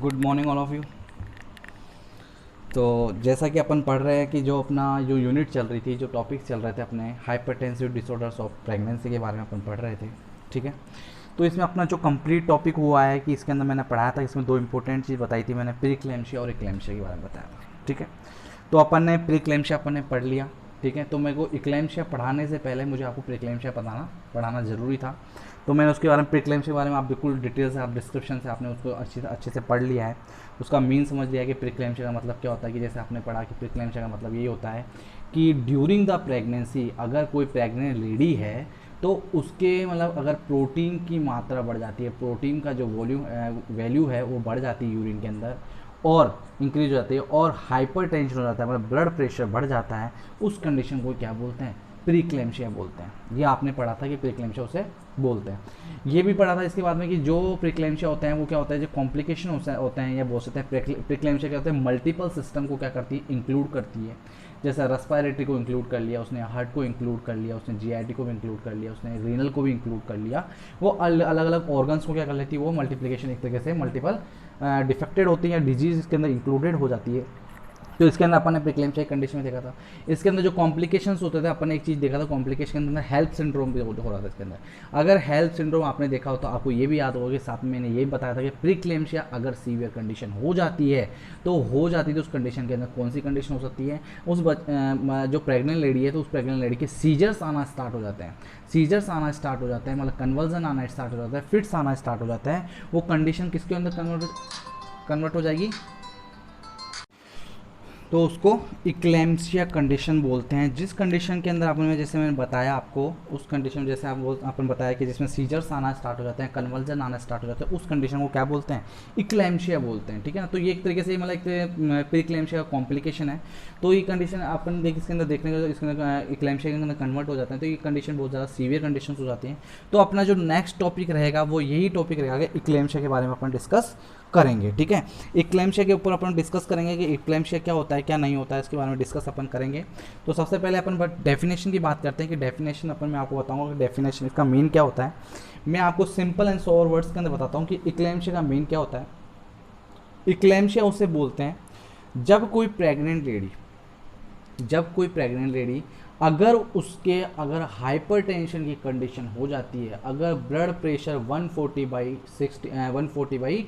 Good morning all of you. तो जैसा कि अपन पढ़ रहे हैं कि जो अपना जो यूनिट चल रही थी, जो टॉपिक्स चल रहे थे अपने हाइपरटेंसिव डिसऑर्डर्स ऑफ प्रेगनेंसी के बारे में अपन पढ़ रहे थे। ठीक है, तो इसमें अपना जो कंप्लीट टॉपिक हुआ है कि इसके अंदर मैंने पढ़ाया था, इसमें दो इंपॉर्टेंट चीज़ बताई थी मैंने, प्रीक्लेम्शिया और इक्लेम्शिया के बारे में बताया था। ठीक है, तो अपन ने प्रीक्लेम्शिया अपन ने पढ़ लिया। ठीक है, तो मेरे को इक्लेम्शिया पढ़ाने से पहले मुझे आपको प्रीक्लेम्शिया पढ़ाना ज़रूरी था। तो मैंने उसके बारे में प्रीक्लेम्शिया के बारे में आप बिल्कुल डिटेल से, आप डिस्क्रिप्शन से आपने उसको अच्छे से पढ़ लिया है। उसका मीन समझ लिया कि प्रीक्लेम्शिया का मतलब क्या होता है। कि जैसे आपने पढ़ा कि प्रीक्लेम्शिया का मतलब ये होता है कि ड्यूरिंग द प्रेगनेंसी अगर कोई प्रेग्नेंट लेडी है तो उसके मतलब अगर प्रोटीन की मात्रा बढ़ जाती है, प्रोटीन का जो वैल्यू है वो बढ़ जाती है यूरिन के अंदर और इंक्रीज हो जाती है और हाइपर टेंशन हो जाता है, मतलब ब्लड प्रेशर बढ़ जाता है, उस कंडीशन को क्या बोलते हैं? प्रीक्लेम्शिया बोलते हैं। ये आपने पढ़ा था कि प्रीक्लेम्शिया उसे बोलते हैं। ये भी पढ़ा था इसके बाद में कि जो प्रीक्लेम्शिया होते हैं वो क्या होता है, जो कॉम्प्लिकेशन होते हैं या बोल सकते हैं प्रीक्लेम्शिया क्या होता है, मल्टीपल सिस्टम को क्या करती है, इंक्लूड करती है। जैसे रेस्पिरेटरी को इंक्लूड कर लिया उसने, हार्ट को इंक्लूड कर लिया उसने, जीआईटी को भी इंक्लूड कर लिया उसने, रीनल को भी इंक्लूड कर लिया। वो अलग अलग ऑर्गन्स को क्या कर लेती है, वो मल्टीप्लिकेशन एक तरीके से मल्टीपल डिफेक्टेड होती है, डिजीज इसके अंदर इंक्लूडेड हो जाती है। तो इसके अंदर अपन ने प्रीक्लेम्शिया कंडीशन में देखा था। इसके अंदर जो कॉम्प्लिकेशंस होते थे अपन ने एक चीज़ देखा था, कॉम्प्लिकेशन के अंदर हेल्प सिंड्रोम भी हो रहा था इसके अंदर। अगर हेल्प सिंड्रोम आपने देखा हो तो आपको ये भी याद होगा कि साथ में मैंने ये बताया था कि प्रीक्लेम्शिया अगर सीवियर कंडीशन हो जाती है तो हो जाती है, तो उस कंडीशन के अंदर कौन सी कंडीशन हो सकती है, जो प्रेग्नेंट लेडी है तो उस प्रेग्नेंट लेडी के सीजर्स आना स्टार्ट हो जाते हैं। सीजर्स आना स्टार्ट हो जाते हैं, मतलब कन्वर्जन आना स्टार्ट हो जाता है, फिट्स आना स्टार्ट हो जाता है। वो कंडीशन किसके अंदर कन्वर्ट हो जाएगी? तो उसको इक्लेम्सिया कंडीशन बोलते हैं। जिस कंडीशन के अंदर आपने, जैसे मैंने बताया आपको, उस कंडीशन में जैसे आपने बताया कि जिसमें सीजर्स आना स्टार्ट हो जाते हैं, कन्वर्जन आना स्टार्ट हो जाता है, उस कंडीशन को क्या बोलते हैं? इक्लेम्सिया बोलते हैं। ठीक है ना, तो ये एक तरीके से मतलब एक प्रीक्लेम्सिया का कॉम्प्लिकेशन है। तो ये कंडीशन अपन इसके अंदर देखने का, इसके अंदर इक्लेम्सिया के अंदर कन्वर्ट हो जाते हैं, तो ये कंडीशन बहुत ज़्यादा सीवियर कंडीशन हो जाती हैं। तो अपना जो नेक्स्ट टॉपिक रहेगा वो यही टॉपिक रहेगा, इक्लेम्सिया के बारे में अपन डिस्कस करेंगे। ठीक है, इक्लेम्शिया के ऊपर अपन डिस्कस करेंगे कि इक्लेम्शिया क्या होता है क्या नहीं होता है, इसके बारे में डिस्कस अपन करेंगे। तो सबसे पहले अपन डेफिनेशन की बात करते हैं कि डेफिनेशन अपन मैं आपको बताऊंगा कि डेफिनेशन इसका मीन क्या होता है। मैं आपको सिंपल एंड सोवर वर्ड्स के अंदर बताता हूँ कि इक्लेम्शिया का मीन क्या होता है। इक्लेम्शिया उसे बोलते हैं जब कोई प्रेग्नेंट लेडी अगर हाइपरटेंशन की कंडीशन हो जाती है, अगर ब्लड प्रेशर 140/80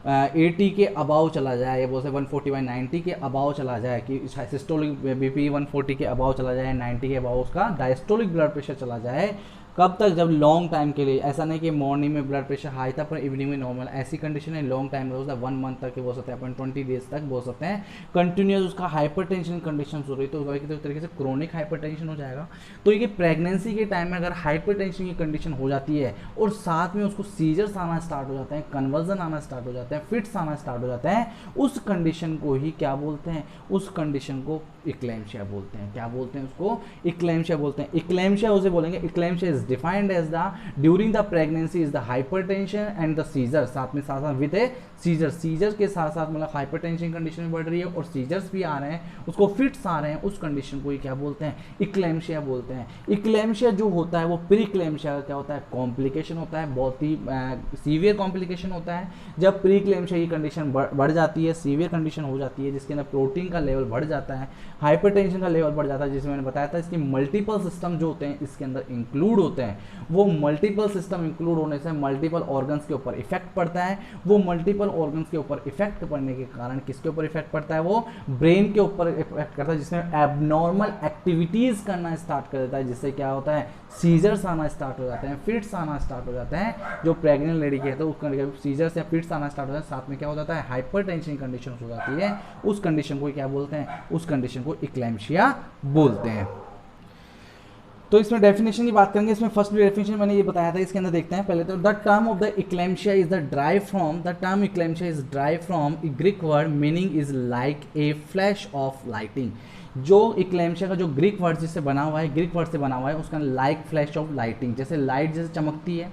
80 के अबाव चला जाए, या बोलते 140/90 के अबाव चला जाए, कि सिस्टोलिक बीपी 140 के अबाव चला जाए, 90 के अबाव उसका डायस्टोलिक ब्लड प्रेशर चला जाए, कब तक? जब लॉन्ग टाइम के लिए। ऐसा नहीं कि मॉर्निंग में ब्लड प्रेशर हाई था पर इवनिंग में नॉर्मल, ऐसी कंडीशन है लॉन्ग टाइम हो सकता है, 1 मंथ तक बोल सकते हैं अपन, 20 डेज तक बोल सकते हैं, कंटिन्यूस उसका हाइपरटेंशन कंडीशन हो रही तो एक तरीके से क्रोनिक हाइपरटेंशन हो जाएगा। तो ये प्रेगनेंसी के टाइम में अगर हाइपरटेंशन की कंडीशन हो जाती है और साथ में उसको सीजर्स आना स्टार्ट हो जाते हैं, कन्वर्जन आना स्टार्ट हो जाते हैं, फिट्स आना स्टार्ट हो जाते हैं, उस कंडीशन को ही क्या बोलते हैं? उस कंडीशन को इक्लेम्शिया बोलते हैं। क्या बोलते हैं उसको? इक्लेम्शिया बोलते हैं। इक्लेम्शिया उसे बोलेंगे, eclampsia is defined as the during the pregnancy is the hypertension and the seizure, साथ में विद ए सीजर, सीजर के साथ साथ मतलब हाइपरटेंशन कंडीशन में बढ़ रही है और सीजर्स भी आ रहे हैं, उसको फिट्स आ रहे हैं, उस कंडीशन को ही क्या बोलते हैं? इक्लेम्शिया बोलते हैं। इक्लेम्शिया जो होता है वो प्रीक्लेम्शिया का क्या होता है? कॉम्प्लिकेशन होता है, बहुत ही सीवियर कॉम्प्लिकेशन होता है। जब प्रीक्लेम्शिया की कंडीशन बढ़ जाती है, सीवियर कंडीशन हो जाती है, जिसके अंदर प्रोटीन का लेवल बढ़ जाता है, हाइपरटेंशन का लेवल बढ़ जाता है, जिसमें मैंने बताया था इसकी मल्टीपल सिस्टम जो होते हैं इसके अंदर इंक्लूड होते हैं। वो मल्टीपल सिस्टम इंक्लूड होने से मल्टीपल ऑर्गन्स के ऊपर इफेक्ट पड़ता है। वो मल्टीपल ऑर्गन्स के ऊपर इफेक्ट पड़ने के कारण किसके ऊपर इफेक्ट पड़ता है? वो ब्रेन के ऊपर इफेक्ट करता है, जिसमें एबनॉर्मल एक्टिविटीज करना स्टार्ट कर देता है, जिससे क्या होता है? सीजर्स आना स्टार्ट हो जाते हैं, फिट्स आना स्टार्ट हो जाते हैं। जो प्रेग्नेंट लेडी के है तो उसका सीजर्स या फिट्स आना स्टार्ट हो जाता है, साथ में क्या हो जाता है? हाइपरटेंशन कंडीशन हो जाती है। उस कंडीशन को क्या बोलते हैं? उस कंडीशन को इक्लेम्शिया बोलते हैं। तो इसमें डेफिनेशन की बात करेंगे। इसमें फर्स्ट डेफिनेशन मैंने ये बताया था, इसके अंदर देखते हैं पहले तो। The term of the eclampsia is the term eclampsia is drive from Greek word meaning is like a flash of lightning. जो इक्लेम्शिया का जो ग्रीक वर्ड जिससे बना हुआ है, ग्रीक वर्ड से बना हुआ है, उसका लाइक फ्लैश ऑफ लाइटिंग, जैसे लाइट जैसे चमकती है,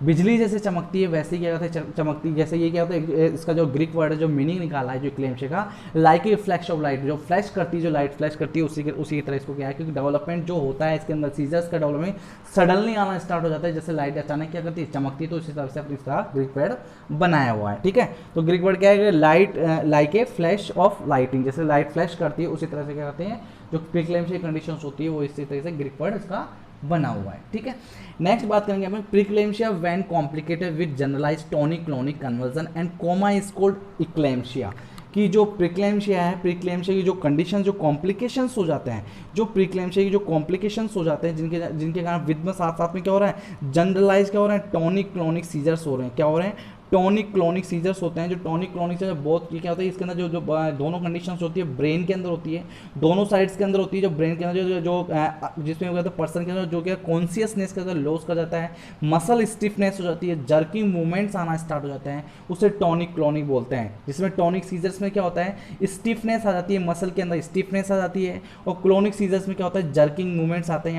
बिजली जैसे चमकती है वैसे क्या होता है चमकती, जैसे ये क्या होता है, इसका जो ग्रीक वर्ड है जो मीनिंग निकाला है जो इक्लेम्शिया का, like a flash of light, जो फ्लैश करती है, जो लाइट फ्लैश करती है उसी की तरह इसको क्या है, क्योंकि डेवलपमेंट जो होता है इसके अंदर सीजर्स का डेवलपमेंट सडनली आना स्टार्ट हो जाता है, जैसे लाइट अचानक क्या करती है चमकती है, तो उसी तरह से अपनी इसका ग्रीक वर्ड बनाया हुआ है। ठीक है, तो ग्रीक वर्ड क्या है, light like a flash of lighting, जैसे लाइट फ्लैश करती है उसी तरह से क्या करते हैं जो प्रीक्लेम्शिया कंडीशन होती है वो इसी तरह से ग्रीक वर्ड इसका बना हुआ है। ठीक है, नेक्स्ट बात करेंगे अपन preeclampsia when complicated with generalized tonic clonic convulsion and coma is called eclampsia. कि जो प्रीक्लेम्शिया है, प्रीक्लेम्शिया की जो कंडीशन जो कॉम्प्लिकेशंस हो जाते हैं, जो प्रीक्लेम्शिया की जो कॉम्प्लिकेशंस हो जाते हैं जिनके कारण विद में साथ साथ में क्या हो रहा है, जनरलाइज क्या हो रहा है, टॉनिक क्लोनिक सीजर्स हो रहे हैं, क्या हो रहे हैं, टॉनिक क्लोनिक सीजर्स होते हैं। जो टॉनिक क्लोनिक सीजर बहुत क्या होता है, इसके अंदर जो दोनों कंडीशंस होती है ब्रेन के अंदर होती है, दोनों साइड्स के अंदर होती है, जो ब्रेन के अंदर जिसमें क्या होता है पर्सन के अंदर जो क्या कॉन्शियसनेस के अंदर लॉस कर जाता है, मसल स्टिफनेस हो जाती है, जर्किंग मूवमेंट्स आना स्टार्ट हो जाते हैं, उसे टॉनिक क्लोनिक बोलते हैं। जिसमें टॉनिक सीजर्स में क्या होता है, स्टिफनेस आ जाती है, मसल के अंदर स्टिफनेस आ जाती है, और क्लोनिक सीजर्स में क्या होता है, जर्किंग मूवमेंट्स आते हैं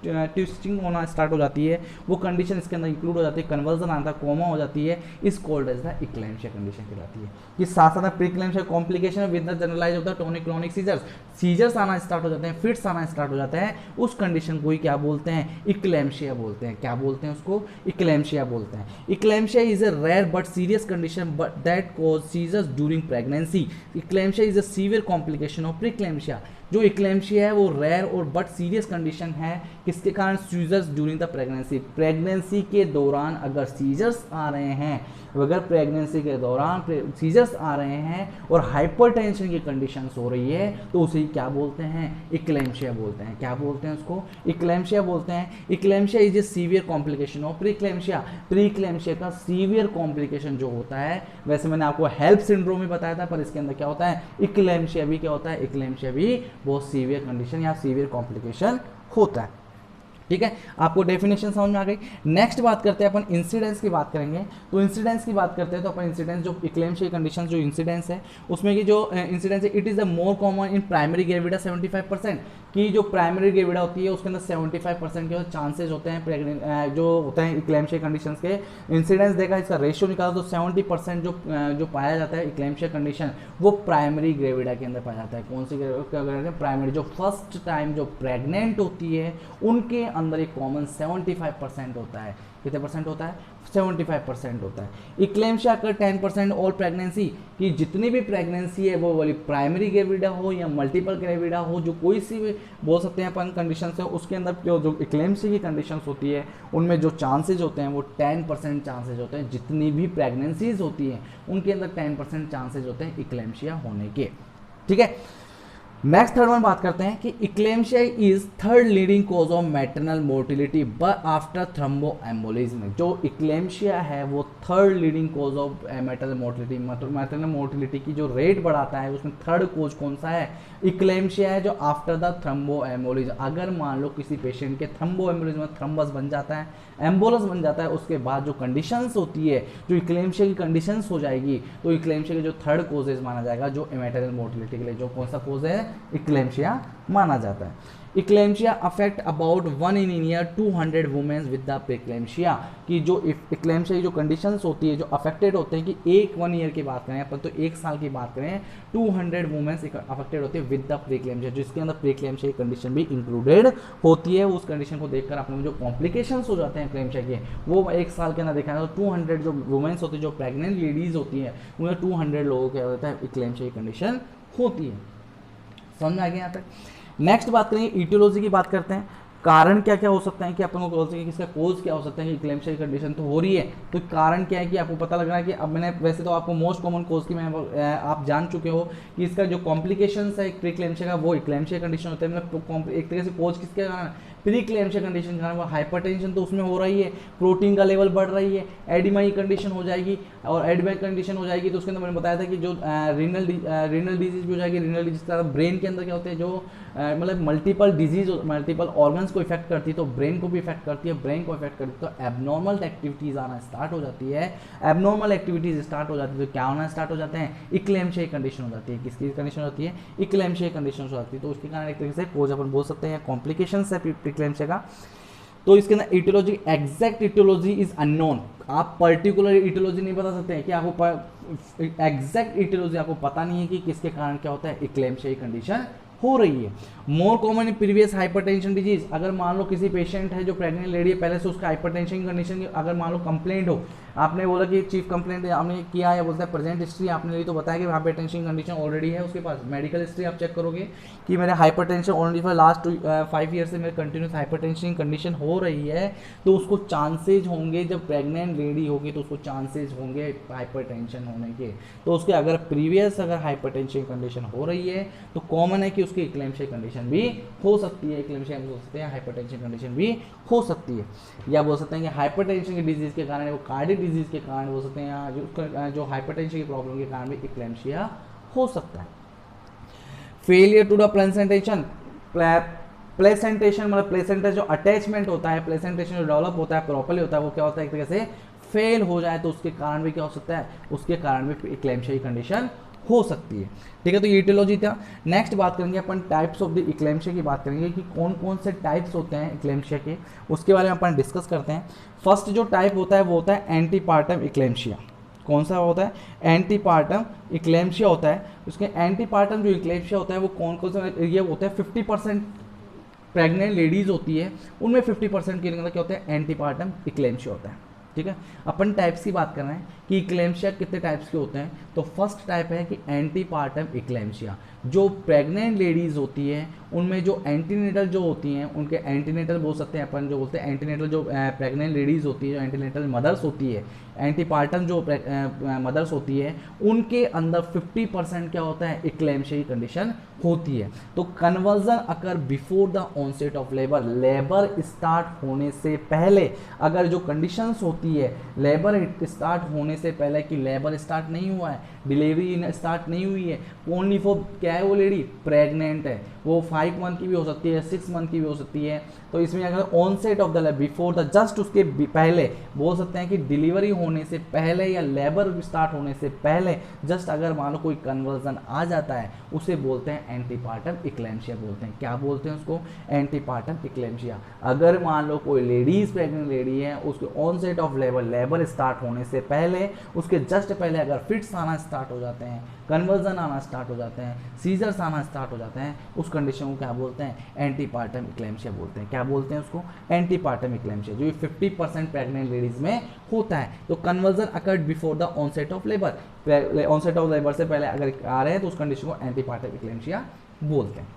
या ट्विस्टिंग होना स्टार्ट हो जाती है, वो कंडीशन इसके अंदर इंक्लूड हो जाती है, कन्वर्जन आता है, कोमा हो जाती है, इस called as the eclampsia condition कहलाती है। कि साथ साथ में preeclampsia complication with the generalize of the tonic clonic seizures आना स्टार्ट हो जाते हैं, फिट्स आना स्टार्ट हो जाता है, उस कंडीशन को ही क्या बोलते हैं, इक्लेम्शिया बोलते हैं। क्या बोलते हैं उसको, इक्लेम्शिया बोलते हैं। Eclampsia is a rare but serious condition but that cause seizures during pregnancy. Eclampsia is a severe complication of preeclampsia. जो इक्लेम्शिया है वो रेयर और बट सीरियस कंडीशन है, किसके कारण, seizures during the pregnancy. Pregnancy के दौरान अगर सीजर्स आ रहे हैं, अगर प्रेगनेंसी के दौरान सीजर्स आ रहे हैं और हाइपरटेंशन की कंडीशंस हो रही है, तो उसे क्या बोलते हैं, इक्लेम्शिया बोलते हैं। क्या बोलते हैं उसको, इक्लेम्शिया बोलते हैं। Eclampsia is a severe complication of preeclampsia. Preeclampsia का सीवियर कॉम्प्लिकेशन जो होता है, वैसे मैंने आपको हेल्प सिंड्रोम में बताया था, पर इसके अंदर क्या होता है, इक्लेम्शिया भी क्या होता है, इक्लेम्शिया भी बहुत सीवियर कंडीशन या सीवियर कॉम्प्लिकेशन होता है। ठीक है, आपको डेफिनेशन समझ में आ गई। नेक्स्ट बात करते हैं अपन इंसिडेंस की बात करेंगे। तो इंसिडेंस की बात करते हैं तो अपन इंसिडेंस जो इक्लेम्शिया कंडीशन जो इंसिडेंस है उसमें की जो इंसिडेंस है, it is the more common in primary gravida 75%। की जो प्राइमरी ग्रेविडा होती है उसके अंदर 75% के चांसेज होते हैं प्रेगनेंट जो होते हैं इक्लेम्शिया कंडीशंस के। इंसिडेंस देखा, इसका रेशियो निकाला तो 70% जो पाया जाता है इक्लेम्शिया कंडीशन वो प्राइमरी ग्रेविडा के अंदर पाया जाता है। कौन सी प्राइमरी, जो फर्स्ट टाइम जो प्रेग्नेंट होती है उनके अंदर एक कॉमन 75% होता है। कितने परसेंट होता है, 75% होता है। इक्लेम्शिया का 10% ऑल प्रेगनेंसी, कि जितनी भी प्रेगनेंसी है वो वाली प्राइमरी ग्रेविडा हो या मल्टीपल ग्रेविडा हो, जो कोई सी भी बोल सकते हैं अपन कंडीशन है, उसके अंदर जो इक्लेम्शिया की कंडीशन होती है उनमें जो चांसेज होते हैं वो 10% चांसेज होते हैं। जितनी भी प्रेगनेंसीज होती हैं उनके अंदर 10% चांसेज होते हैं इक्लेम्शिया होने के। ठीक है, नेक्स्ट थर्ड वन बात करते हैं कि eclampsia is third leading cause of maternal mortality but after thromboembolism. जो इक्लेम्शिया है वो third leading cause of maternal mortality, maternal mortality की जो रेट बढ़ाता है उसमें थर्ड कॉज कौन सा है, इक्लेम्शिया है, जो आफ्टर द थ्रोम्बोएम्बोलिज्म। अगर मान लो किसी पेशेंट के थ्रोम्बोएम्बोलिज्म में थ्रम्बस बन जाता है, एम्बोलस बन जाता है, उसके बाद जो कंडीशंस होती है, जो इक्लेम्शिया की कंडीशंस हो जाएगी, तो इक्लेम्शिया के जो थर्ड कॉजेज माना जाएगा जो मैटरनल मोर्टिलिटी के लिए, जो कौन सा कॉज है, इक्लेम्शिया माना जाता है। Eclampsia affect about 1 in year 200 womens with the preeclampsia. कि जो इक्लेम्शिया की जो कंडीशंस होती है जो अफेक्टेड होते हैं, कि 1 ईयर की बात करें अपन तो 1 साल की बात करें, 200 वुमेन्स अफेक्टेड होती है विद द प्रीक्लेम्शिया, जिसके अंदर प्रीक्लेम्शिया की कंडीशन भी इंक्लूडेड होती है। उस कंडीशन को देखकर अपने जो कॉम्प्लिकेशंस हो जाते हैं इक्लेम्शिया के, वो 1 साल के अंदर देखा जाए तो 200 जो वुमेन्स होती है, जो प्रेग्नेंट लेडीज होती है, उन्हें 200 लोगों क्या होता है, इक्लेम्शिया की कंडीशन होती है। समझ में आ गया यहाँ तक। नेक्स्ट बात करेंगे, ईटियोलॉजी की बात करते हैं। कारण क्या क्या हो सकता है, कि अपन को बोल सकते हैं कि इसका कोज क्या हो सकता है, कि इक्लेम्शिया की कंडीशन तो हो रही है, तो कारण क्या है, कि आपको पता लग रहा है कि अब मैंने वैसे तो आपको मोस्ट कॉमन कोज की मैं आप जान चुके हो कि इसका जो कॉम्प्लिकेशंस है प्रीक्लेम्शिया का वो इक्लेम्शिया कंडीशन होता है। मतलब एक तरीके से कोज किसके कारण, प्रीक्लेम्शिया कंडीशन के कारण। वो हाइपरटेंशन तो उसमें हो रही है, प्रोटीन का लेवल बढ़ रही है, एडिमा की कंडीशन हो जाएगी, और एडिमा कंडीशन हो जाएगी तो उसके अंदर मैंने बताया था कि जो रीनल डिजीज भी हो जाएगी। रीनल डिजीज का ब्रेन के अंदर क्या होते हैं, जो मतलब मल्टीपल डिजीज, मल्टीपल ऑर्गन्स को इफेक्ट करती है, तो ब्रेन को भी इफेक्ट करती है, ब्रेन को इफेक्ट करती है तो एबनॉर्मल एक्टिविटीज आना स्टार्ट हो जाती है। एबनॉर्मल एक्टिविटीज स्टार्ट हो जाती है तो क्या होना स्टार्ट हो जाते हैं, इक्लेम्शिया कंडीशन हो जाती है। किसकी कंडीशन होती है, इक्लेम्शिया कंडीशन हो जाती है। तो उसके कारण एक तरीके से कोज अपन बोल सकते हैं, कॉम्प्लिकेशंस है इक्लेम्शिया का। तो इसके अंदर etiology, exact etiology is unknown. आप पर्टिकुलर इटियोलॉजी नहीं बता सकते हैं कि आपको एग्जैक्ट इटियोलॉजी आपको पता नहीं है कि किसके कारण क्या होता है इक्लेम्शिया कंडीशन हो रही है। More common in previous hypertension disease, अगर मान लो किसी पेशेंट है जो प्रेग्नेंट लेडी है, पहले से उसका हाइपरटेंशन की कंडीशन की अगर मान लो कंप्लेंट हो, आपने बोला कि चीफ कंप्लेंट आपने किया या बोलता है प्रेजेंट हिस्ट्री आपने ली, तो बताया कि हाइपरटेंशन कंडीशन ऑलरेडी है उसके पास, मेडिकल हिस्ट्री आप चेक करोगे कि मेरे hypertension already for last 5 year से मेरे कंटिन्यूस हाइपरटेंशन कंडीशन हो रही है, तो उसको चांसेज होंगे, जब प्रेग्नेंट लेडी होगी तो उसको चांसेज होंगे हाइपरटेंशन होने के। तो उसके अगर प्रीवियस अगर हाइपरटेंशन कंडीशन हो रही है तो कॉमन है कि उसकी इक्लेम्शिया कंडीशन भी हो सकती है, इक्लेम्शिया हो सकती है, हाइपरटेंशन कंडीशन भी हो सकती है। या बोल सकते हैं कि हाइपरटेंशन की डिजीज के कारण, वो कार्डियक डिजीज के कारण बोल सकते हैं, या जो हाइपरटेंशन की प्रॉब्लम के कारण भी इक्लेम्शिया हो सकता है। Failure to the placentation, placentation मतलब प्लेसेंटा जो अटैचमेंट होता है, प्लेसेंटेशन जो डेवलप होता है प्रॉपर्ली होता है, वो क्या होता है एक तरीके से फेल हो जाए तो उसके कारण भी क्या हो सकता है, उसके कारण भी इक्लेम्शिया की कंडीशन हो सकती है। ठीक है, तो ये इटियोलॉजी था। नेक्स्ट बात करेंगे अपन टाइप्स ऑफ द इक्लेम्शिया की बात करेंगे कि कौन कौन से टाइप्स होते हैं इक्लेम्शिया के, उसके बारे में अपन डिस्कस करते हैं। फर्स्ट जो टाइप होता है वो होता है एंटीपार्टम इक्लेम्शिया। कौन सा होता है, एंटीपार्टम इक्लेम्शिया होता है। उसके एंटीपार्टम जो इक्लेम्शिया होता है वो कौन कौन सा ये होता है, 50% प्रेग्नेंट लेडीज होती है उनमें 50% के अंदर क्या होता है एंटीपार्टम इक्लेम्शिया होता है। ठीक है, अपन टाइप्स की बात कर रहे हैं कि इक्लेम्शिया कितने टाइप्स के होते हैं। तो फर्स्ट टाइप है कि एंटीपार्टम इक्लेम्शिया, जो प्रेग्नेंट लेडीज होती है उनमें जो एंटीनेटल जो होती हैं, उनके एंटीनेटल बोल सकते हैं अपन, जो बोलते हैं एंटीनेटल जो प्रेग्नेंट लेडीज होती है, जो एंटीनेटल मदर्स होती है, एंटीपार्टम जो मदर्स होती है, उनके अंदर 50% क्या होता है इक्लेम्शिया की कंडीशन होती है। तो conversion occur before the onset of labour, labour start होने से पहले अगर जो कंडीशंस होती है लेबर स्टार्ट होने से पहले, कि लेबर स्टार्ट नहीं हुआ है, डिलीवरी स्टार्ट नहीं हुई है, ओनली फॉर क्या है वो लेडी प्रेग्नेंट है, वो 5 मंथ की भी हो सकती है, 6 मंथ की भी हो सकती है। तो इसमें अगर onset of the labour before the, just उसके पहले बोल सकते हैं कि डिलीवरी होने से पहले या लेबर स्टार्ट होने से पहले जस्ट अगर मान लो कोई कन्वर्जन आ जाता है, उसे बोलते हैं एंटीपार्टम इक्लेम्शिया बोलते हैं। क्या बोलते हैं उसको, एंटीपार्टम इक्लेम्शिया। अगर मान लो कोई लेडीज प्रेग्नेंट लेडी है, उसके onset of labour, labour start होने से पहले, उसके जस्ट पहले अगर फिट्स आना स्टार्ट हो जाते हैं, कन्वर्जन आना स्टार्ट हो जाते हैं, सीजर्स आना स्टार्ट हो जाते हैं, उस कंडीशन को क्या बोलते हैं, एंटीपार्टम इक्लेम्शिया बोलते हैं। क्या बोलते हैं उसको, एंटीपार्टम इक्लेम्शिया, जो 50% प्रेग्नेंट लेडीज में होता है। तो conversion occurred before the onset of labour, onset of labour से पहले अगर आ रहे हैं तो उस कंडीशन को एंटीपार्टम इक्लेम्शिया बोलते हैं।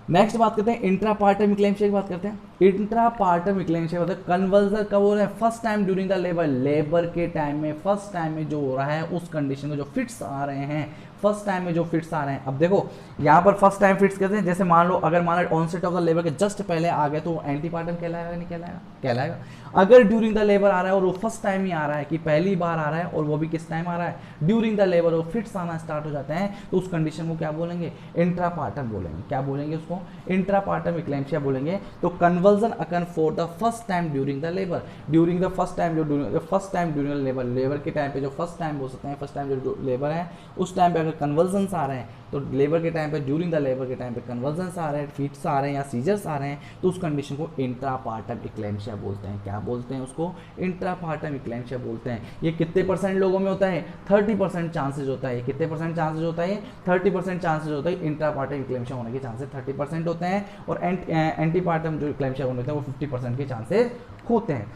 नेक्स्ट बात करते हैं इंट्रापार्टम इक्लेम्शिया की बात करते हैं। इंट्रापार्टम इक्लेम्शिया मतलब कन्वर्जन कब हो रहा है, first time during the labour, labour के टाइम में फर्स्ट टाइम में जो हो रहा है उस कंडीशन में जो फिट्स आ रहे हैं, फर्स्ट टाइम में जो फिट्स आ रहे हैं। अब देखो यहाँ पर फर्स्ट टाइम फिट्स कहते हैं, जैसे मान लो अगर मान लो ऑनसेट ऑफ द लेबर के जस्ट पहले आ गए तो एंटीपार्टम कहलाएगा नहीं कहलाएगा, कहलाएगा। अगर ड्यूरिंग द लेबर आ रहा है और वो फर्स्ट टाइम ही आ रहा है कि पहली बार आ रहा है और वो भी किस टाइम आ रहा है, ड्यूरिंग द लेबर, और फिट्स आना स्टार्ट हो जाते हैं, तो उस कंडीशन को क्या बोलेंगे, इंट्रापार्टम बोलेंगे। क्या बोलेंगे उसको, इंट्रापार्टम इक्लेम्शिया बोलेंगे। तो convulsion occur for the first time during the labour, during the first time, जो first time during the labour, labour के टाइम पे जो फर्स्ट टाइम बोल सकते हैं, फर्स्ट टाइम जो लेबर है उस टाइम पे अगर कन्वर्जन आ रहे हैं, तो लेबर के टाइम पे, ड्यूरिंग द लेबर के टाइम पे कन्वर्जन आ रहे हैं, फिट्स आ रहे हैं या सीजर्स आ रहे हैं, तो उस कंडीशन को इंट्रापार्टम इक्लेम्शिया बोलते हैं। क्या बोलते हैं उसको, इंट्रापार्टम इक्लेम्शिया बोलते हैं। ये कितने परसेंट लोगों में होता है, 30% चांसेज होता है। कितने परसेंट चांसेज होता है, 30% चांसेज होता है इंट्रापार्टम इक्लेम्शिया होने के चांसेस 30% होते हैं, और एंटीपार्टम जो इक्लेम्शिया होने होते हैं वो 50% के चांसेस होते हैं।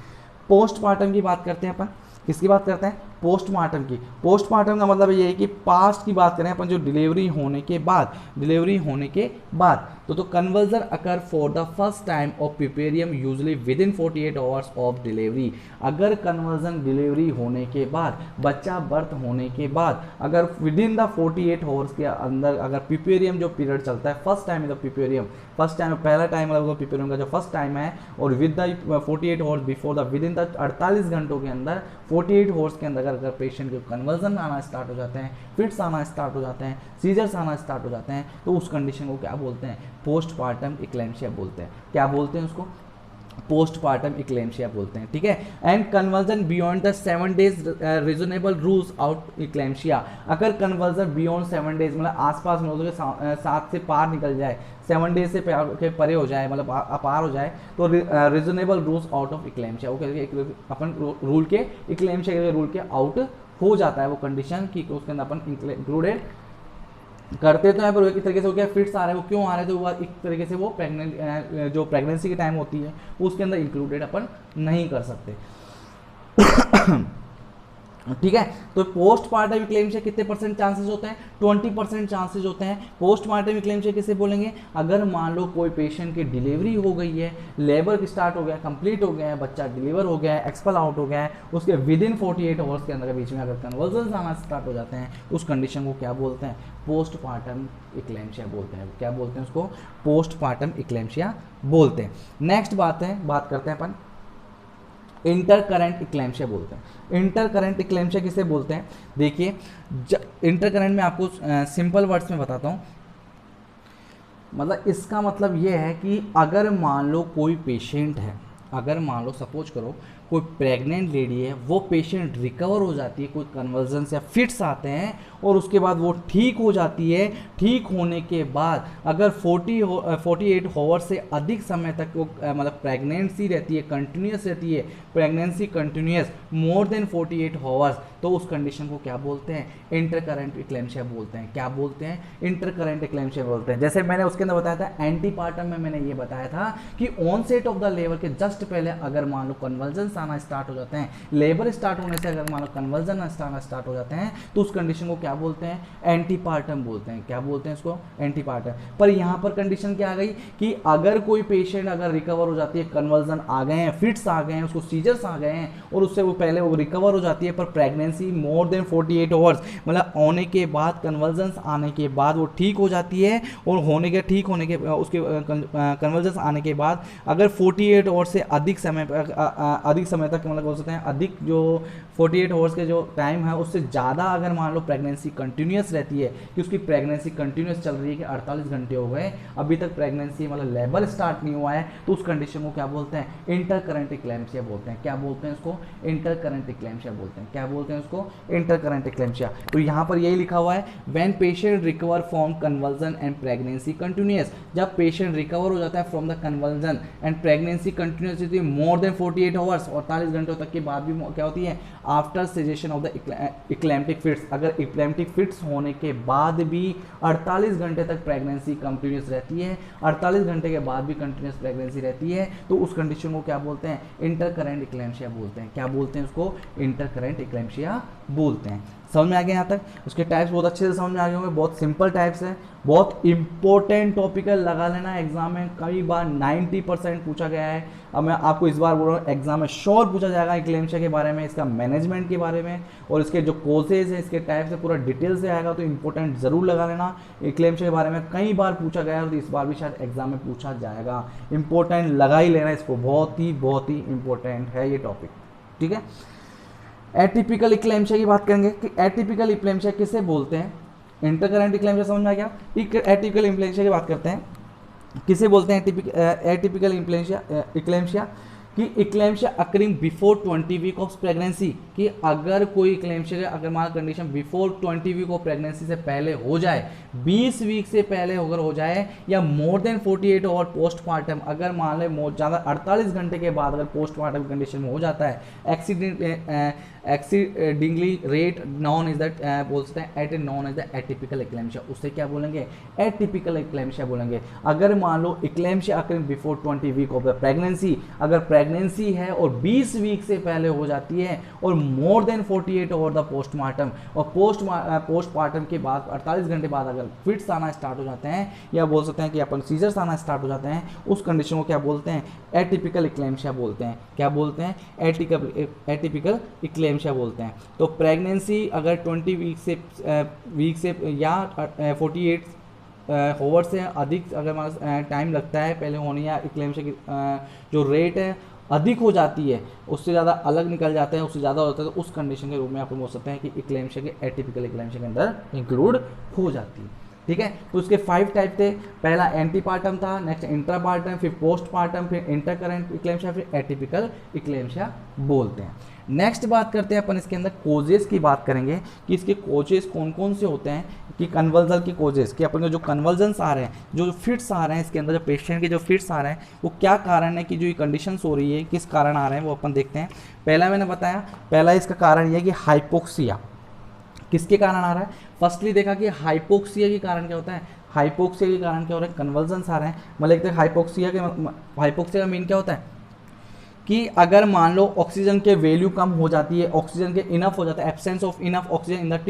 पोस्टमार्टम की बात करते हैं अपन, किसकी बात करते हैं, पोस्टमार्टम की। पोस्टमार्टम का मतलब ये है कि पास्ट की बात करें अपन, जो डिलीवरी होने के बाद, डिलीवरी होने के बाद तो conversion occur for the first time of puerperium usually within 48 hours of delivery. अगर कन्वर्जन डिलीवरी होने के बाद, बच्चा बर्थ होने के बाद, अगर विद इन द 48 आवर्स के अंदर अगर पिपेरियम जो पीरियड चलता है, first time in the puerperium, first time पहला टाइम मतलब पिपेरियम का जो फर्स्ट टाइम है, और with the 48 hours before the, within the 48 घंटों के अंदर, 48 आवर्स के अंदर अगर पेशेंट के कन्वर्जन आना स्टार्ट हो जाते हैं, फिट्स आना स्टार्ट हो जाते हैं, सीजर्स आना स्टार्ट हो जाते हैं, तो उस कंडीशन को क्या बोलते हैं, पोस्टपार्टम इक्लेम्शिया बोलते हैं। क्या बोलते हैं उसको, पोस्टपार्टम इक्लेम्शिया बोलते हैं, ठीक है। And convulsion beyond the 7 days reasonable rules out eclampsia, अगर कन्वर्जन बियॉन्ड 7 डेज मतलब आसपास में हो तो 7 से पार निकल जाए, 7 डेज से के परे हो जाए, मतलब अपार हो जाए, तो रीजनेबल रूल्स आउट ऑफ इक्लेम्शिया, वो अपन रूल के इक्लेम्शिया के रूल के आउट हो जाता है वो कंडीशन कि उसके अंदर अपन इंक्लूडेड करते तो है, पर एक तरीके से वो क्या फिट्स आ रहे हैं, वो क्यों आ रहे हैं, तो वो एक तरीके से वो जो प्रेगनेंसी की टाइम होती है उसके अंदर इंक्लूडेड अपन नहीं कर सकते। ठीक है, तो पोस्टमार्टम इक्लेम्शिया कितने परसेंट चांसेस होते हैं, 20% चांसेस होते हैं। पोस्टमार्टम इक्लेम्शिया किसे बोलेंगे, अगर मान लो कोई पेशेंट की डिलीवरी हो गई है, लेबर स्टार्ट हो गया, कंप्लीट हो गया है, बच्चा डिलीवर हो गया है, एक्सपल आउट हो गया है, उसके विदिन 48 आवर्स के अंदर बीच में अगर कन्वर्जन आना स्टार्ट हो जाते हैं, उस कंडीशन को क्या बोलते हैं, पोस्टमार्टम इक्लेम्शिया बोलते हैं। क्या बोलते हैं उसको, पोस्टमार्टम इक्लेम्शिया बोलते हैं। नेक्स्ट बात करते हैं अपन इंटर करेंट इक्लेम्शिया बोलते हैं। इंटर करेंट इक्लेम्शिया किसे बोलते हैं, देखिए इंटर करेंट में आपको सिंपल वर्ड्स में बताता हूँ, मतलब इसका मतलब ये है कि अगर मान लो कोई पेशेंट है, अगर मान लो सपोज करो कोई प्रेग्नेंट लेडी है, वो पेशेंट रिकवर हो जाती है, कोई कन्वर्जन्स या फिट्स आते हैं और उसके बाद वो ठीक हो जाती है, ठीक होने के बाद अगर 48 आवर्स से अधिक समय तक वो मतलब प्रेगनेंसी रहती है, कंटिन्यूस रहती है, प्रेगनेंसी कंटिन्यूस मोर देन 48 आवर्स, तो उस कंडीशन को क्या बोलते हैं, इंटर करेंट इक्लेम्शिया बोलते हैं। क्या बोलते हैं, इंटर करेंट इक्लेम्शिया बोलते हैं। जैसे मैंने उसके अंदर बताया था एंटीपार्टम में, मैंने ये बताया था कि ऑनसेट ऑफ द लेबर के जस्ट पहले अगर मान लो कन्वर्जन आना स्टार्ट हो जाते हैं, लेबर स्टार्ट होने से अगर मान लो कन्वर्जन आना स्टार्ट हो जाते हैं, तो उस कंडीशन को क्या बोलते हैं, एंटीपार्टम बोलते हैं। क्या बोलते हैं इसको, एंटीपार्टम। पर यहाँ पर कंडीशन क्या आ गई कि अगर कोई पेशेंट अगर रिकवर हो जाती है, कन्वर्जन आ गए हैं, फिट्स आ गए हैं, उसको सीजर्स आ गए हैं और उससे वो पहले वो रिकवर हो जाती है, पर प्रेगनेंसी मोर देन 48 आवर्स मतलब होने के बाद, कन्वर्जन आने के बाद वो ठीक हो जाती है, और होने के ठीक होने के उसके कन्वर्जन आने के बाद अगर 48 आवर्स से अधिक समय तक मतलब हो सकते हैं, अधिक जो 48 आवर्स के जो टाइम है उससे ज़्यादा अगर मान लो प्रेगनेंसी कंटिन्यूस रहती है, कि उसकी प्रेगनेंसी कंटिन्यूस चल रही है कि 48 घंटे हो गए अभी तक प्रेगनेंसी मतलब लेबर स्टार्ट नहीं हुआ है, तो उस कंडीशन को क्या बोलते हैं, इंटर करेंट इक्लेम्शिया बोलते हैं। क्या बोलते हैं इसको, इंटर करेंट इक्लेम्शिया बोलते हैं। क्या बोलते हैं उसको, इंटर करेंट इक्लेम्शिया। तो यहाँ पर यही लिखा हुआ है, when patient recover from conversion and pregnancy continuous, जब पेशेंट रिकवर हो जाता है from the conversion and pregnancy continuous होती है मोर देन 48 आवर्स, 48 घंटों तक के बाद भी क्या होती है, आफ्टर सेजेशन ऑफ द इक्लेम्टिक फिट्स, अगर इक्लेम्टिक फिट्स होने के बाद भी 48 घंटे तक प्रेगनेंसी कंटिन्यूस रहती है, 48 घंटे के बाद भी कंटिन्यूस प्रेगनेंसी रहती है, तो उस कंडीशन को क्या बोलते हैं, इंटर करेंट इक्लेम्शिया बोलते हैं। क्या बोलते हैं उसको, इंटर करेंट इक्लेम्शिया बोलते हैं। समझ में आ गया यहाँ तक, उसके टाइप्स बहुत अच्छे से समझ में आ गए होंगे, बहुत सिंपल टाइप्स है, बहुत इंपॉर्टेंट टॉपिक है, लगा लेना एग्जाम में, कई बार 90% पूछा गया है। अब मैं आपको इस बार बोल रहा हूँ एग्जाम में श्योर पूछा जाएगा इक्लेम्शिया के बारे में, इसका मैनेजमेंट के बारे में, और इसके जो कोर्सेज हैं, इसके टाइप से पूरा डिटेल से आएगा, तो इंपॉर्टेंट ज़रूर लगा लेना। इक्लेम्शिया के बारे में कई बार पूछा गया है, तो इस बार भी शायद एग्जाम में पूछा जाएगा, इंपॉर्टेंट लगा ही लेना इसको, बहुत ही इंपॉर्टेंट है ये टॉपिक, ठीक है। एटिपिकल इक्लेम्शिया की बात करेंगे कि एटिपिकल इक्लेम्शिया किसे बोलते हैं, इंटर करेंट इक्लेम्शिया समझ में आ गया। एटिपिकल इक्लेम्शिया की बात करते हैं, किसे बोलते हैं एटिपिकल इक्लेम्शिया, कि eclampsia occurring before 20 week of pregnancy, कि अगर कोई इक्लेम्शिया अगर मान condition before 20 week of pregnancy से पहले हो जाए, 20 वीक से पहले अगर हो जाए, या मोर देन 48 आवर पोस्टमार्टम, अगर मान लें ज़्यादा 48 घंटे के बाद अगर पोस्टमार्टम कंडीशन में हो जाता है, exceedingly rare known is that बोल सकते हैं at a known is the atypical eclampsia, उससे क्या बोलेंगे, एटिपिकल इक्लेम्शिया बोलेंगे। अगर मान लो eclampsia occurring before 20 week of the pregnancy, अगर प्रेगनेंसी है और 20 वीक से पहले हो जाती है, और more than 48 hour the postmortem, और पोस्टमार्टम के बाद 48 घंटे बाद अगर फिट्स आना स्टार्ट हो जाते हैं, या बोल सकते हैं कि अपन सीजर्स आना स्टार्ट हो जाते हैं, उस कंडीशन को क्या बोलते हैं, एटिपिकल इक्लेम्शिया बोलते हैं। क्या बोलते हैं, एटिपिकल इक्लेम्शिया बोलते हैं। तो प्रेगनेंसी अगर 20 वीक से या 48 आवर से अधिक अगर टाइम लगता है पहले होने, या इक्लेम्शिया की जो रेट है अधिक हो जाती है, उससे ज़्यादा अलग निकल जाते हैं, उससे ज़्यादा होता है, तो उस कंडीशन के रूप में आप बोल सकते हैं कि इक्लेम्शिया के एटिपिकल इक्लेम्शिया के अंदर इंक्लूड हो जाती है। ठीक है। तो उसके 5 टाइप थे, पहला एंटीपार्टम था, नेक्स्ट इंट्रापार्टम, फिर पोस्टपार्टम, फिर इंटरकरेंट इक्लेम्शिया, फिर एटिपिकल इक्लेम्शिया बोलते हैं। नेक्स्ट बात करते हैं अपन इसके अंदर कोजेस की बात करेंगे कि इसके कोजेस कौन कौन से होते हैं, कि कन्वर्जन के कोजेस, कि अपन को जो कन्वर्जन्स आ रहे हैं, जो फिट्स आ रहे हैं इसके अंदर, जो पेशेंट के जो फिट्स आ रहे हैं वो क्या कारण है, कि जो ये कंडीशंस हो रही है किस कारण आ रहे हैं वो अपन देखते हैं। पहला मैंने बताया, पहला इसका कारण ये है कि हाइपोक्सिया, किसके कारण आ रहा है। फर्स्टली देखा कि हाइपोक्सिया के कारण क्या होता है, हाइपोक्सिया के कारण क्या हो रहा है, कन्वर्जन्स आ रहे हैं। मतलब देखते हैं हाइपोक्सिया का मीन क्या होता है कि अगर मान लो ऑक्सीजन के वैल्यू कम हो जाती है, ऑक्सीजन के इनफ हो जाता है, absence of enough oxygen in the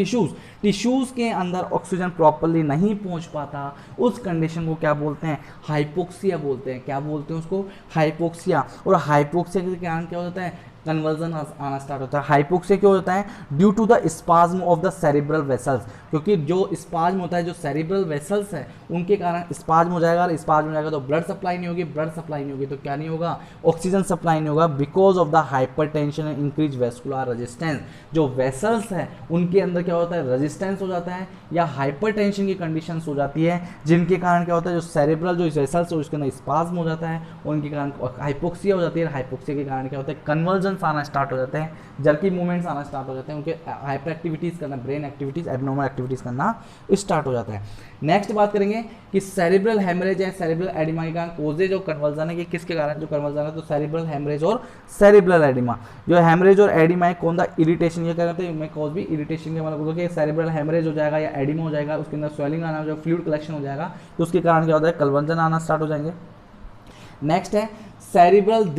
tissues के अंदर ऑक्सीजन प्रॉपरली नहीं पहुंच पाता, उस कंडीशन को क्या बोलते हैं, हाइपोक्सिया बोलते हैं। क्या बोलते हैं उसको, हाइपोक्सिया। और हाइपोक्सिया के कारण क्या हो जाता है, कन्वर्जन आना स्टार्ट होता है। हाइपोक्सिया क्यों होता है, due to the spasm of the cerebral vessels, क्योंकि जो स्पाज्म होता है, जो सेरिब्रल वेसल्स है उनके कारण स्पाज्म हो जाएगा, और स्पाज्म हो जाएगा तो ब्लड सप्लाई नहीं होगी, ब्लड सप्लाई नहीं होगी तो क्या नहीं होगा, ऑक्सीजन सप्लाई नहीं होगा, because of the hypertension and increase vascular resistance. जो वेसल्स है उनके अंदर क्या होता है, रेजिस्टेंस हो जाता है या हाइपरटेंशन की कंडीशंस हो जाती है, जिनके कारण क्या होता है, जो सेरिब्रल जो वेसल्स है उसके अंदर स्पाज्म हो जाता है, उनके कारण हाइपोक्सिया हो जाती है। हाइपोक्सिया के कारण क्या होता है, कन्वर्जन आना स्टार्ट हो जाते हैं, जर्की मूवमेंट्स आना स्टार्ट हो जाते हैं, उनके हाइपर एक्टिविटीज़ करना, ब्रेन एक्टिविटीज़, एब्नॉर्मल एक्टिविटीज़ करना स्टार्ट हो जाता है। नेक्स्ट बात करेंगे कि सेरिब्रल हेमरेज है, सेरिब्रल एडिमा के कारण कोजेज और कन्वर्जन है, कि किसके कारण जो कन्वर्जन है, तो सेरिब्रल हेमरेज और सेरिब्रल एडिमा। जो हेमरेज और एडिमा है कौन सा, इरिटेशन, ये क्या कहते हैं, मैं कॉज भी इरिटेशन के मतलब कि सेरिब्रल हेमरेज हो जाएगा या एडिमा हो जाएगा, उसके अंदर स्वेलिंग आना, जो फ्लूइड कलेक्शन हो जाएगा, तो उसके कारण क्या होता है, कन्वर्जन आना स्टार्ट हो जाएंगे। नेक्स्ट है सेरिब्रल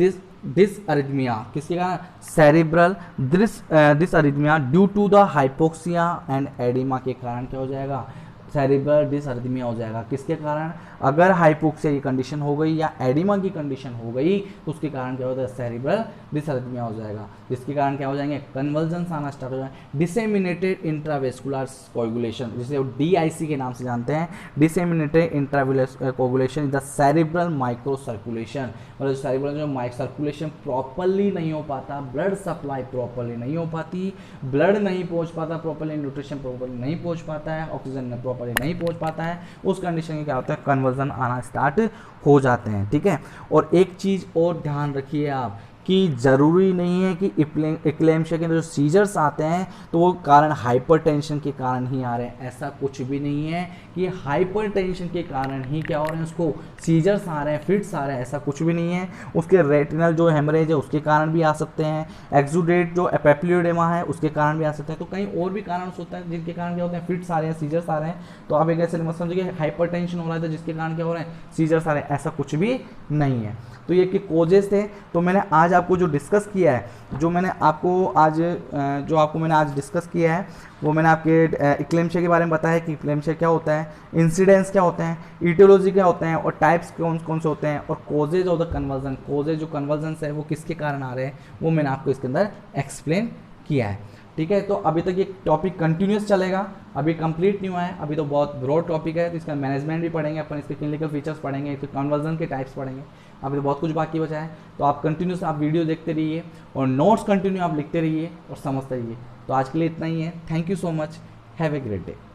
डिसअरिथमिया, किसके कारण, cerebral dysrhythmia due to the hypoxia and oedema के कारण क्या हो जाएगा, सेरिब्रल डिसअरिथमिया हो जाएगा। किसके कारण, अगर हाइपोक्सिया की कंडीशन हो गई या एडिमा की कंडीशन हो गई तो उसके कारण क्या होता है, सेरिब्रल डिसअरिथमिया हो जाएगा, जिसके कारण क्या हो जाएंगे, कन्वर्जन्स आना स्टार्ट हो जाएंगे। डिसेमिनेटेड इंट्रावेस्कुलर कोगुलेशन, जिसे DIC के नाम से जानते हैं, disseminated intravascular coagulation in the cerebral micro circulation, मतलब सेरिब्रल जो सर्कुलेशन प्रॉपरली नहीं हो पाता, ब्लड सप्लाई प्रॉपरली नहीं हो पाती, ब्लड नहीं पहुंच पाता प्रॉपरली, न्यूट्रिशन प्रॉपरली नहीं पहुंच पाता है, ऑक्सीजन प्रॉपरली नहीं पहुंच पाता है, उस कंडीशन में क्या होता है, कन्वर्जन आना स्टार्ट हो जाते हैं। ठीक है। और एक चीज़ और ध्यान रखिए आप कि ज़रूरी नहीं है कि इक्लेम्शिया के अंदर जो सीजर्स आते हैं तो वो कारण हाइपरटेंशन के कारण ही आ रहे हैं, ऐसा कुछ भी नहीं है कि हाइपरटेंशन के कारण ही क्या हो रहे हैं, उसको सीजर्स आ रहे हैं, फिट्स आ रहे हैं, ऐसा कुछ भी नहीं है। उसके रेटिनल जो हेमरेज है उसके कारण भी आ सकते हैं, एक्सुडेट जो एपेप्लियोडेमा है उसके कारण भी आ सकते हैं, तो कहीं और भी कारण होता है जिनके कारण क्या होते हैं, फिट्स आ रहे हैं, सीजर्स आ रहे हैं। तो आप एक ऐसे मत समझिए कि हाइपरटेंशन हो रहा है तो जिसके कारण क्या हो रहे हैं, सीजर्स आ रहे हैं, ऐसा कुछ भी नहीं है। तो ये कि कोजेस थे। तो मैंने आज आपको जो डिस्कस किया है, जो मैंने आज डिस्कस किया है वो मैंने आपके इक्लेम्शिया के बारे में बताया कि इक्लेम्शिया क्या होता है, इंसिडेंट्स क्या होते हैं, ईटियोलॉजी क्या होते हैं और टाइप्स कौन कौन से होते हैं, और causes of the conversion, causes जो कन्वर्जन्स है वो किसके कारण आ रहे हैं वो मैंने आपको इसके अंदर एक्सप्लेन किया है। ठीक है। तो अभी तक ये टॉपिक कंटिन्यूस चलेगा, अभी कंप्लीट नहीं हुआ है, अभी तो बहुत ब्रॉड टॉपिक है, तो इसका मैनेजमेंट भी पढ़ेंगे अपन, इसके क्लिनिकल फीचर्स पढ़ेंगे, इसके कन्वर्जन के टाइप्स पढ़ेंगे, अभी तो बहुत कुछ बाकी बचा है। तो आप कंटिन्यूस आप वीडियो देखते रहिए और नोट्स कंटिन्यू आप लिखते रहिए और समझते रहिए। तो आज के लिए इतना ही है। Thank you so much, have a great day.